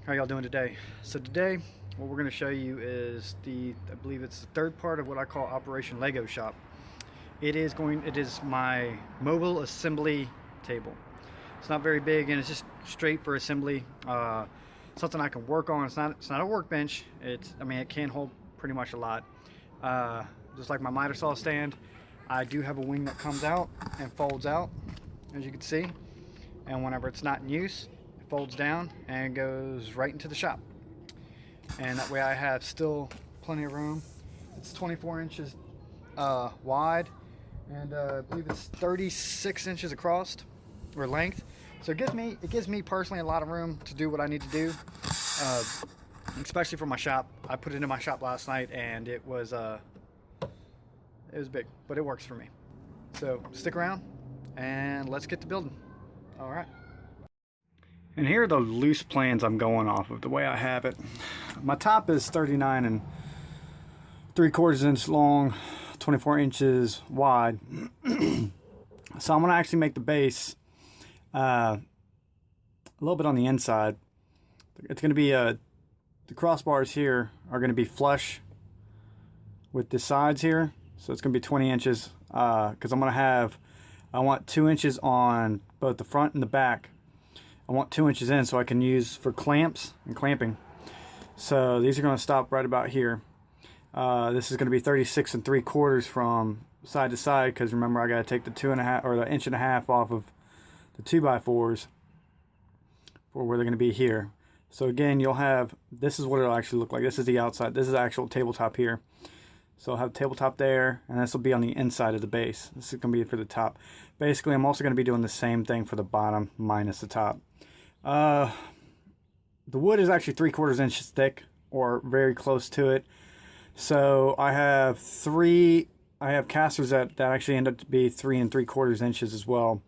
How y'all doing today? So today, what we're going to show you is I believe it's the third part of what I call Operation Lego Shop. It is my mobile assembly table. It's not very big and it's just straight for assembly. Something I can work on. It's not a workbench. I mean, it can hold pretty much a lot. Just like my miter saw stand, I do have a wing that comes out and folds out, as you can see. And whenever it's not in use, folds down and goes right into the shop, and that way I have still plenty of room. It's 24 inches wide, and I believe it's 36 inches across or length, so it gives me personally a lot of room to do what I need to do, especially for my shop. I put it in my shop last night and it was big, but it works for me. So stick around and let's get to building. All right. And here are the loose plans I'm going off of, the way I have it. My top is 39 and 3/4 inch long, 24 inches wide. So I'm gonna actually make the base a little bit on the inside. It's gonna be the crossbars here are gonna be flush with the sides here. So it's gonna be 20 inches because I want 2 inches on both the front and the back. I want 2 inches in so I can use for clamps and clamping. So these are going to stop right about here. This is going to be 36 3/4 from side to side, because remember I got to take the 2.5 or the 1.5 inch off of the 2x4s for where they're going to be here. So again, this is what it'll actually look like. This is the outside. This is the actual tabletop here. So I'll have tabletop there, and this will be on the inside of the base. This is going to be for the top. Basically, I'm also going to be doing the same thing for the bottom minus the top. The wood is actually 3/4 inches thick, or very close to it. So I have casters that actually end up to be 3 3/4 inches as well.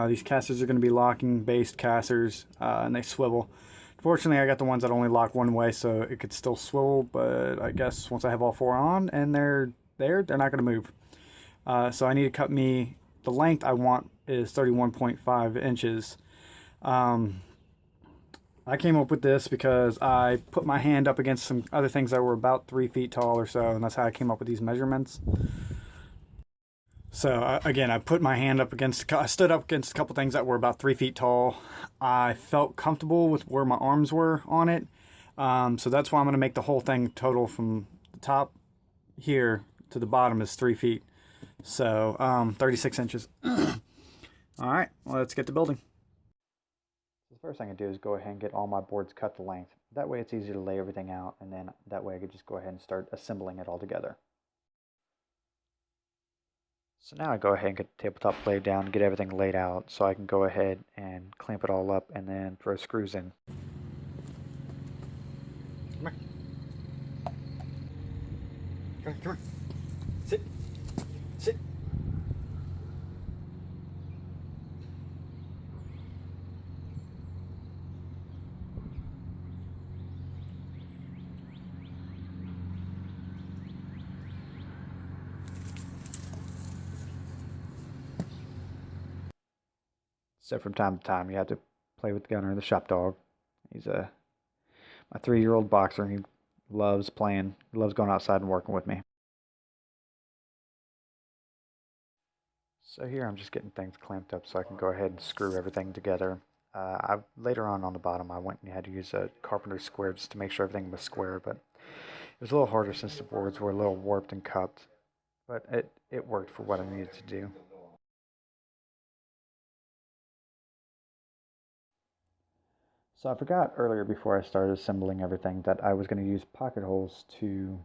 These casters are going to be locking based casters, and they swivel. Fortunately, I got the ones that only lock one way, so it could still swivel, but I guess once I have all 4 on and they're not going to move. So I need to cut the length I want is 31.5 inches. I came up with this because I put my hand up against some other things that were about 3 feet tall or so, and that's how I came up with these measurements. So again, I put my hand up against, I stood up against a couple things that were about 3 feet tall. I felt comfortable with where my arms were on it. So that's why I'm going to make the whole thing total from the top here to the bottom is 3 feet. So 36 inches. All right, well, let's get to building. The first thing I do is go ahead and get all my boards cut to length. That way it's easy to lay everything out, and then that way I could just go ahead and start assembling it all together. So now I go ahead and get the tabletop laid down, get everything laid out, so I can go ahead and clamp it all up and then throw screws in. Come here. Come here. Sit. Sit. So from time to time, you have to play with Gunner, the shop dog. He's my 3-year-old boxer. He loves playing. He loves going outside and working with me. So here I'm just getting things clamped up so I can go ahead and screw everything together. Later on the bottom, I went and had to use a carpenter's square just to make sure everything was square, but it was a little harder since the boards were a little warped and cupped. But it worked for what I needed to do. So I forgot earlier before I started assembling everything that I was going to use pocket holes to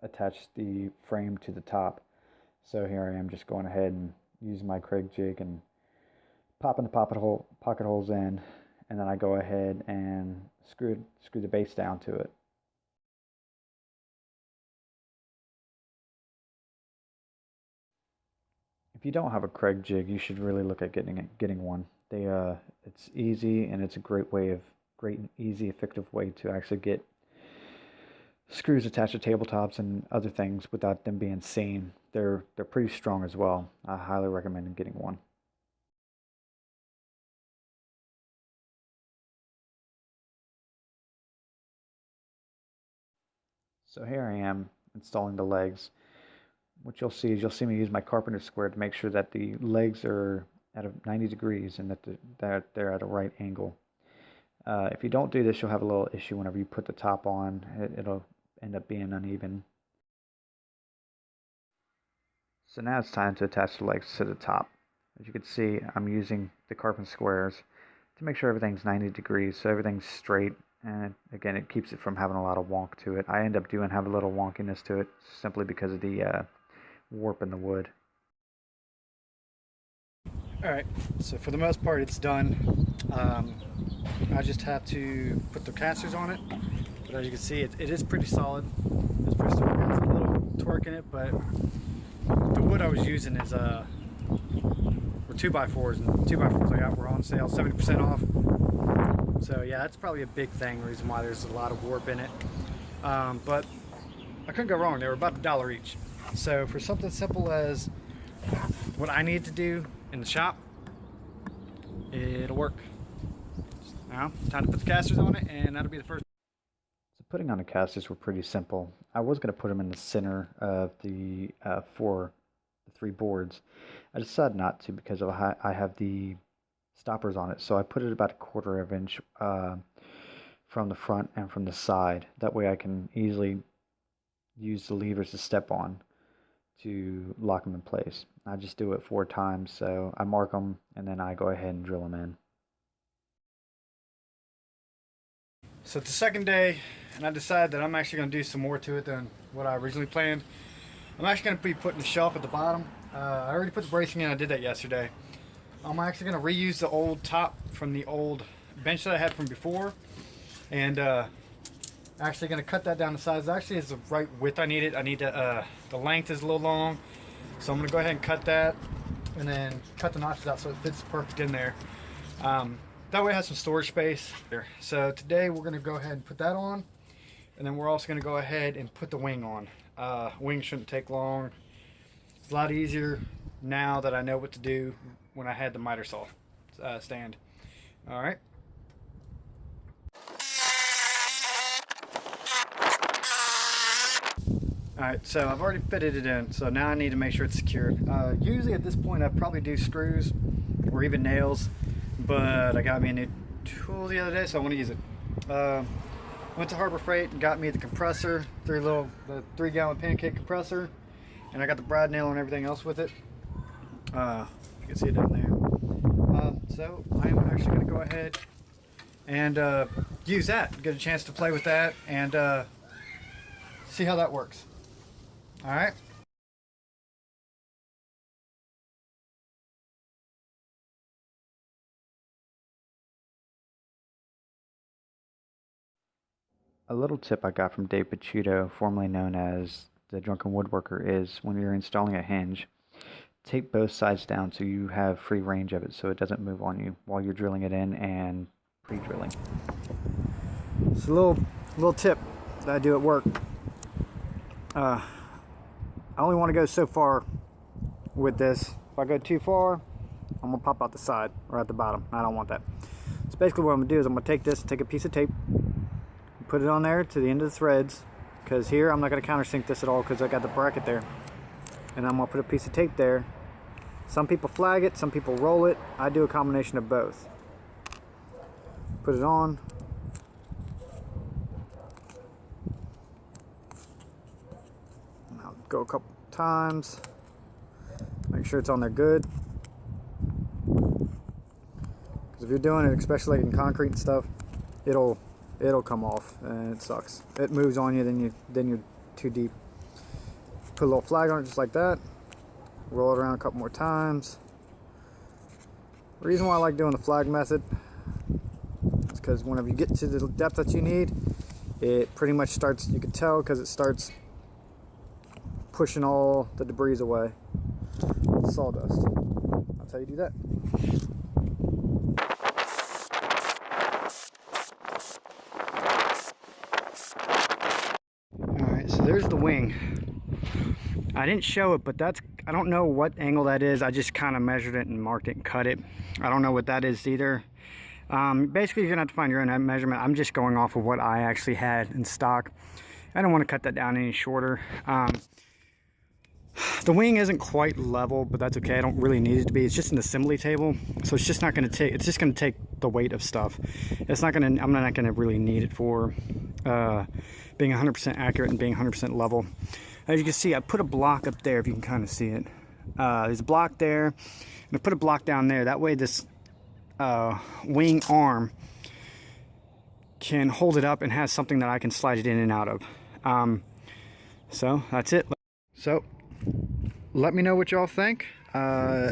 attach the frame to the top. So here I am just going ahead and using my Craig jig and popping the pocket holes in, and then I go ahead and screw the base down to it. If you don't have a Craig jig, you should really look at getting one. It's easy, and it's a great and easy, effective way to actually get screws attached to tabletops and other things without them being seen. They're pretty strong as well. I highly recommend getting one. So here I am installing the legs. What you'll see is you'll see me use my carpenter square to make sure that the legs are at 90 degrees and that they're at a right angle. If you don't do this, you'll have a little issue whenever you put the top on. It'll end up being uneven. So now it's time to attach the legs to the top. As you can see, I'm using the carpenter squares to make sure everything's 90 degrees, so everything's straight. And again, it keeps it from having a lot of wonk to it. I end up doing have a little wonkiness to it simply because of the warp in the wood. Alright, so for the most part it's done. I just have to put the casters on it, but as you can see it is pretty solid. It's pretty solid. It has a little torque in it, but the wood I was using is were 2x4s, and 2x4s I got were on sale 70% off. So yeah, that's probably a big thing, reason why there's a lot of warp in it. But I couldn't go wrong. They were about $1 each. So for something simple as what I need to do in the shop, it'll work. Now it's time to put the casters on it, and that'll be the first. So putting on the casters were pretty simple. I was going to put them in the center of the three boards. I decided not to because of I have the stoppers on it, so I put it about 1/4 of an inch from the front and from the side. That way I can easily use the levers to step on to lock them in place. I just do it 4 times, so I mark them and then I go ahead and drill them in. So it's the second day, and I decided that I'm actually going to do some more to it than what I originally planned. I'm actually going to be putting the shelf at the bottom. I already put the bracing in. I did that yesterday. I'm actually going to reuse the old top from the old bench that I had from before, and actually going to cut that down to size. Actually, it's the right width I need it. I need the length is a little long, so I'm going to go ahead and cut that, and then cut the notches out so it fits perfect in there. That way it has some storage space. So today we're going to go ahead and put that on, and then we're also going to go ahead and put the wing on. Wing shouldn't take long. It's a lot easier now that I know what to do when I had the miter saw stand. All right. Alright, so I've already fitted it in, so now I need to make sure it's secured. Usually at this point I probably do screws or even nails, but I got me a new tool the other day, so I want to use it. Went to Harbor Freight and got me the compressor, the 3-gallon pancake compressor, and I got the brad nail and everything else with it. You can see it down there. So I'm actually going to go ahead and use that, get a chance to play with that, and see how that works. All right. A little tip I got from Dave Picciuto, formerly known as the Drunken Woodworker, is when you're installing a hinge, tape both sides down so you have free range of it so it doesn't move on you while you're drilling it in and pre-drilling. It's a little tip that I do at work. I only want to go so far with this. If I go too far, I'm going to pop out the side or at the bottom. I don't want that. So basically what I'm going to do is I'm going to take this, take a piece of tape, put it on there to the end of the threads, because here I'm not going to countersink this at all because I got the bracket there. And I'm going to put a piece of tape there. Some people flag it, some people roll it. I do a combination of both. Put it on. I'll go a couple times. Make sure it's on there good. Because if you're doing it, especially in concrete and stuff, it'll come off and it sucks. It moves on you, then you're too deep. Put a little flag on it just like that. Roll it around a couple more times. The reason why I like doing the flag method is because whenever you get to the depth that you need, it pretty much starts, you can tell because it starts pushing all the debris away. Sawdust. That's how you do that. Alright, so there's the wing. I didn't show it, but that's, I don't know what angle that is. I just kind of measured it and marked it and cut it. I don't know what that is either. Basically, you're gonna have to find your own measurement. I'm just going off of what I actually had in stock. I don't want to cut that down any shorter. The wing isn't quite level, but that's okay. I don't really need it to be. It's just an assembly table, so it's just not going to take. It's just going to take the weight of stuff. It's not going to. I'm not going to really need it for being 100% accurate and being 100% level. As you can see, I put a block up there. If you can kind of see it, there's a block there, and I put a block down there. That way, this wing arm can hold it up and has something that I can slide it in and out of. So that's it. So let me know what y'all think. I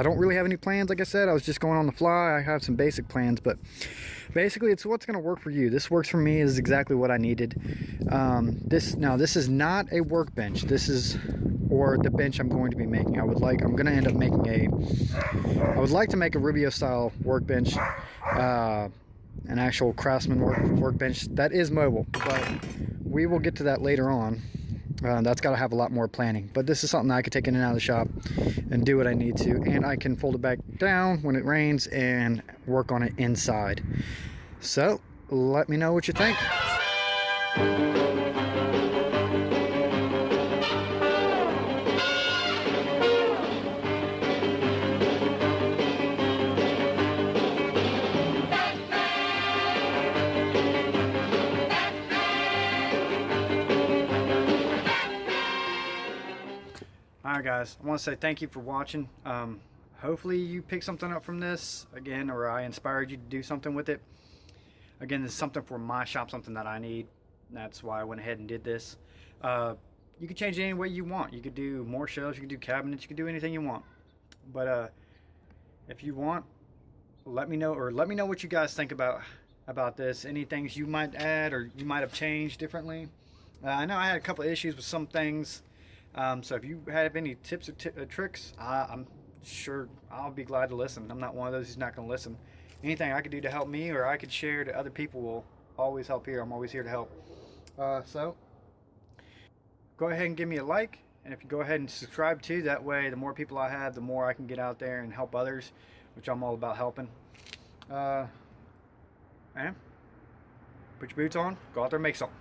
don't really have any plans. Like I said, I was just going on the fly. I have some basic plans, but basically it's what's going to work for you. This works for me. Is exactly what I needed. This is not a workbench. This is, or the bench I'm going to be making. I'm going to end up making I would like to make a Rubio style workbench, an actual Craftsman workbench that is mobile, but we will get to that later on. That's got to have a lot more planning, but this is something I could take in and out of the shop and do what I need to, and I can fold it back down when it rains and work on it inside. So let me know what you think. Alright guys, I want to say thank you for watching. Hopefully you picked something up from this, again, or I inspired you to do something with it. Again, this is something for my shop, something that I need. That's why I went ahead and did this. You can change it any way you want. You could do more shelves, you could do cabinets, you could do anything you want. But if you want, let me know, or let me know what you guys think about this. Any things you might add or you might have changed differently. I know I had a couple of issues with some things. So if you have any tips or tricks, I'm sure I'll be glad to listen. I'm not one of those who's not going to listen. Anything I could do to help me or I could share to other people will always help here. I'm always here to help. So go ahead and give me a like. And if you go ahead and subscribe too, that way the more people I have, the more I can get out there and help others, which I'm all about helping. And put your boots on, go out there and make something.